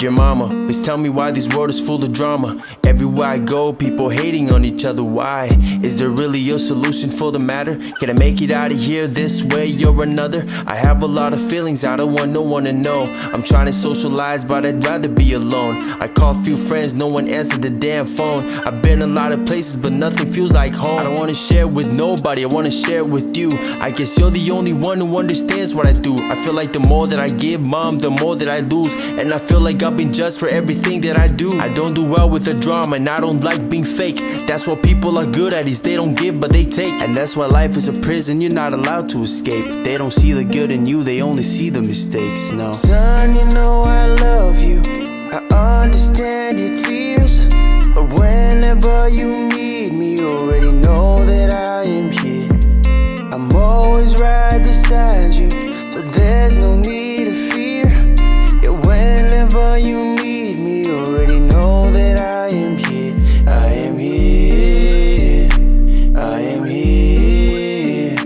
Dear mama, please tell me why this world is full of drama. Everywhere I go, people hating on each other. Why? Is there really a solution for the matter? Can I make it out of here this way or another? I have a lot of feelings, I don't want no one to know. I'm trying to socialize, but I'd rather be alone. I call a few friends, no one answered the damn phone. I've been a lot of places, but nothing feels like home. I don't wanna share with nobody, I wanna share with you. I guess you're the only one who understands what I do. I feel like the more that I give, mom, the more that I lose. And I feel like I've been judged for everything that I do. I don't do well with the drama, and I don't like being fake. That's what people are good at, is they don't give but they take. And that's why life is a prison, you're not allowed to escape. They don't see the good in you, they only see the mistakes. No. Son, you know I love you, I understand your tears, but whenever you need me, you already know that I am here. I'm always right beside you, so there's no need to fear. Yeah, whenever you need me, you already know that I am here. I am here, I am here,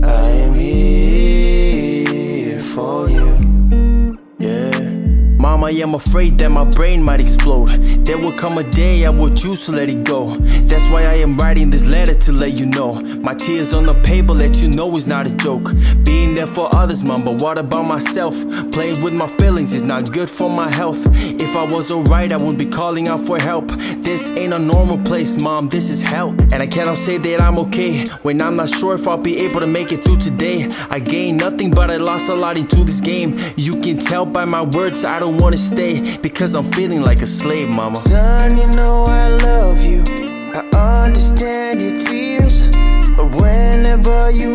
I am here for you. Mom, I am afraid that my brain might explode. There will come a day I will choose to let it go. That's why I am writing this letter to let you know. My tears on the paper let you know it's not a joke. Being there for others, mom, but what about myself? Playing with my feelings is not good for my health. If I was alright, I wouldn't be calling out for help. This ain't a normal place, mom, this is hell. And I cannot say that I'm okay when I'm not sure if I'll be able to make it through today. I gained nothing, but I lost a lot into this game. You can tell by my words I don't wanna stay, because I'm feeling like a slave, mama. Son, you know I love you, I understand your tears, but whenever you